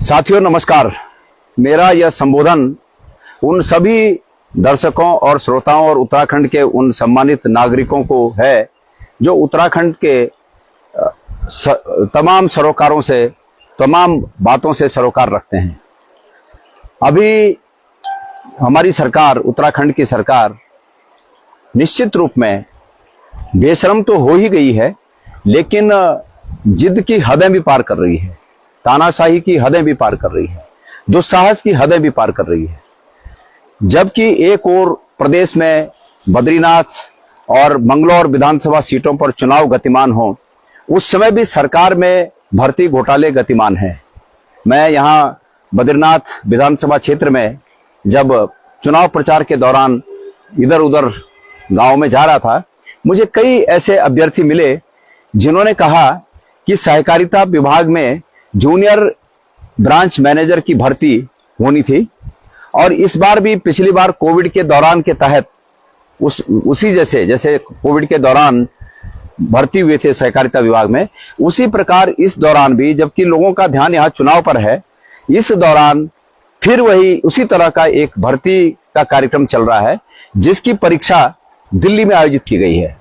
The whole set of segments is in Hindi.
साथियों नमस्कार। मेरा यह संबोधन उन सभी दर्शकों और श्रोताओं और उत्तराखंड के उन सम्मानित नागरिकों को है जो उत्तराखंड के तमाम सरोकारों से, तमाम बातों से सरोकार रखते हैं। अभी हमारी सरकार, उत्तराखंड की सरकार निश्चित रूप में बेशर्म तो हो ही गई है, लेकिन जिद की हदें भी पार कर रही है, तानाशाही की हदें भी पार कर रही है, दुस्साहस की हदें भी पार कर रही है। जबकि एक और प्रदेश में बद्रीनाथ और मंगलौर विधानसभा सीटों पर चुनाव गतिमान हो, उस समय भी सरकार में भर्ती घोटाले गतिमान है। मैं यहां बद्रीनाथ विधानसभा क्षेत्र में जब चुनाव प्रचार के दौरान इधर उधर गांव में जा रहा था, मुझे कई ऐसे अभ्यर्थी मिले जिन्होंने कहा कि सहकारिता विभाग में जूनियर ब्रांच मैनेजर की भर्ती होनी थी और इस बार भी पिछली बार कोविड के दौरान के तहत उसी जैसे कोविड के दौरान भर्ती हुए थे सहकारिता विभाग में, उसी प्रकार इस दौरान भी, जबकि लोगों का ध्यान यहाँ चुनाव पर है, इस दौरान फिर वही उसी तरह का एक भर्ती का कार्यक्रम चल रहा है जिसकी परीक्षा दिल्ली में आयोजित की गई है।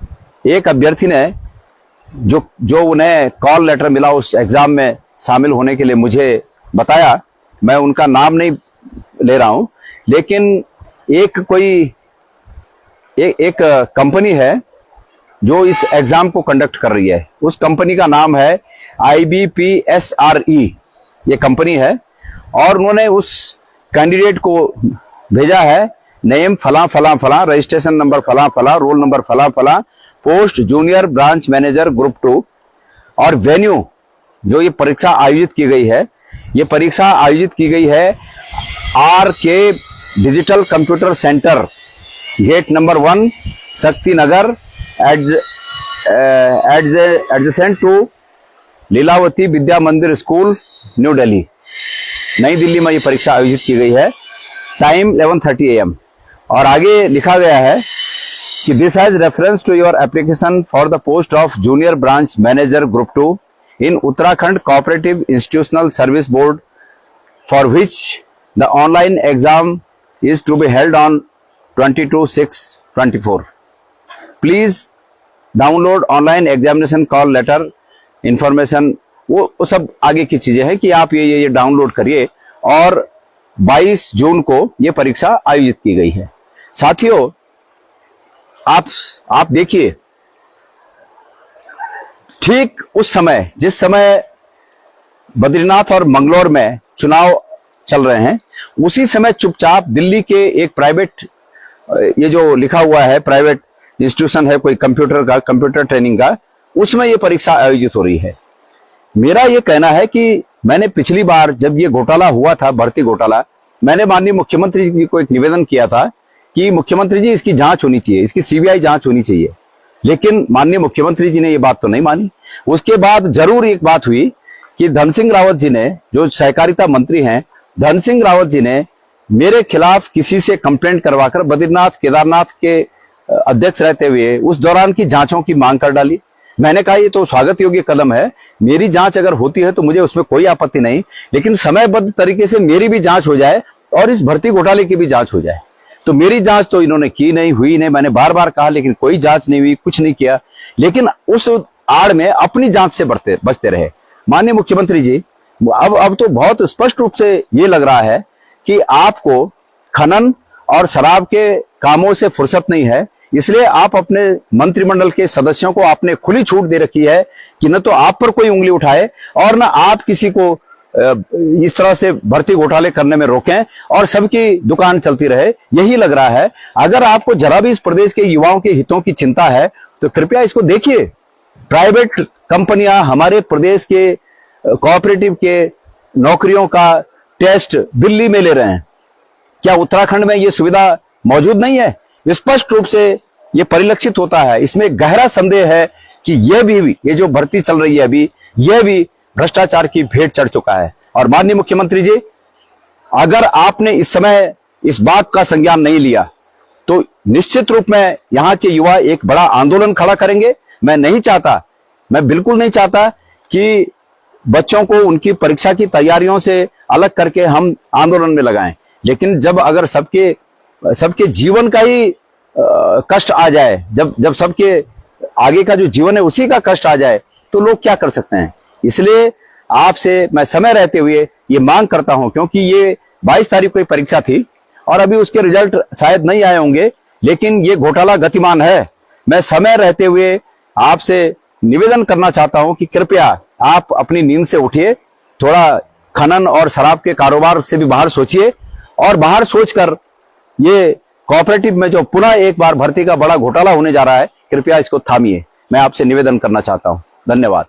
एक अभ्यर्थी ने जो उन्हें कॉल लेटर मिला उस एग्जाम में शामिल होने के लिए मुझे बताया, मैं उनका नाम नहीं ले रहा हूं, लेकिन एक कंपनी है जो इस एग्जाम को कंडक्ट कर रही है। उस कंपनी का नाम है IBPSRE, ये कंपनी है, और उन्होंने उस कैंडिडेट को भेजा है नेम फला फला फला, रजिस्ट्रेशन नंबर फला फला, रोल नंबर फला फला, post junior branch manager group 2, और वेन्यू जो ये परीक्षा आयोजित की गई है, ये परीक्षा आयोजित की गई है RK digital computer center, gate number 1, Shakti Nagar, adjacent to Lilavati Vidya Mandir school, new Delhi, नई दिल्ली में ये परीक्षा आयोजित की गई है। Time 11:30 AM। और आगे लिखा गया है कि this has reference to your application for the post of junior branch manager group 2 in Uttarakhand Cooperative Institutional Service Board, for which the online exam is to be held on 22/6/24. Please download online examination call letter information। वो सब आगे की चीजें हैं कि आप ये डाउनलोड करिए, और 22 जून को ये परीक्षा आयोजित की गई है। साथियों, आप देखिए, ठीक उस समय, जिस समय बद्रीनाथ और मंगलौर में चुनाव चल रहे हैं, उसी समय चुपचाप दिल्ली के एक प्राइवेट, ये जो लिखा हुआ है प्राइवेट इंस्टीट्यूशन है कोई कंप्यूटर ट्रेनिंग का, उसमें ये परीक्षा आयोजित हो रही है। मेरा ये कहना है कि मैंने पिछली बार जब ये घोटाला हुआ था, भर्ती घोटाला, मैंने माननीय मुख्यमंत्री जी को एक निवेदन किया था कि मुख्यमंत्री जी इसकी जांच होनी चाहिए, इसकी CBI जांच होनी चाहिए, लेकिन माननीय मुख्यमंत्री जी ने ये बात तो नहीं मानी। उसके बाद जरूर एक बात हुई कि धन सिंह रावत जी ने, जो सहकारिता मंत्री हैं, धन सिंह रावत जी ने मेरे खिलाफ किसी से कंप्लेंट करवाकर बद्रीनाथ केदारनाथ के अध्यक्ष रहते हुए उस दौरान की जांचों की मांग कर डाली। मैंने कहा ये तो स्वागत योग्य कदम है, मेरी जांच अगर होती है तो मुझे उसमें कोई आपत्ति नहीं, लेकिन समयबद्ध तरीके से मेरी भी जांच हो जाए और इस भर्ती घोटाले की भी जांच हो जाए। तो मेरी जांच तो इन्होंने की नहीं, हुई नहीं, मैंने बार बार कहा, लेकिन कोई जांच नहीं हुई, कुछ नहीं किया, लेकिन उस आड़ में अपनी जांच से बचते रहे। माननीय मुख्यमंत्री जी, अब तो बहुत स्पष्ट रूप से ये लग रहा है कि आपको खनन और शराब के कामों से फुर्सत नहीं है, इसलिए आप अपने मंत्रिमंडल के सदस्यों को आपने खुली छूट दे रखी है कि न तो आप पर कोई उंगली उठाए और न आप किसी को इस तरह से भर्ती घोटाले करने में रोकें और सबकी दुकान चलती रहे। यही लग रहा है। अगर आपको जरा भी इस प्रदेश के युवाओं के हितों की चिंता है तो कृपया इसको देखिए। प्राइवेट कंपनियां हमारे प्रदेश के कोऑपरेटिव के नौकरियों का टेस्ट दिल्ली में ले रहे हैं, क्या उत्तराखंड में ये सुविधा मौजूद नहीं है? स्पष्ट रूप से ये परिलक्षित होता है। इसमें गहरा संदेह है कि ये जो भर्ती चल रही है अभी, यह भी भ्रष्टाचार की भेंट चढ़ चुका है। और माननीय मुख्यमंत्री जी, अगर आपने इस समय इस बात का संज्ञान नहीं लिया तो निश्चित रूप में यहाँ के युवा एक बड़ा आंदोलन खड़ा करेंगे। मैं बिल्कुल नहीं चाहता कि बच्चों को उनकी परीक्षा की तैयारियों से अलग करके हम आंदोलन में लगाएं। लेकिन जब अगर सबके जीवन का ही कष्ट आ जाए, जब सबके आगे का जो जीवन है उसी का कष्ट आ जाए, तो लोग क्या कर सकते हैं। इसलिए आपसे मैं समय रहते हुए ये मांग करता हूं, क्योंकि ये 22 तारीख को परीक्षा थी और अभी उसके रिजल्ट शायद नहीं आए होंगे, लेकिन ये घोटाला गतिमान है। मैं समय रहते हुए आपसे निवेदन करना चाहता हूं कि कृपया आप अपनी नींद से उठिए, थोड़ा खनन और शराब के कारोबार से भी बाहर सोचिए, और बाहर सोचकर ये कोऑपरेटिव में जो पुनः एक बार भर्ती का बड़ा घोटाला होने जा रहा है, कृपया इसको थामिए। मैं आपसे निवेदन करना चाहता हूं। धन्यवाद।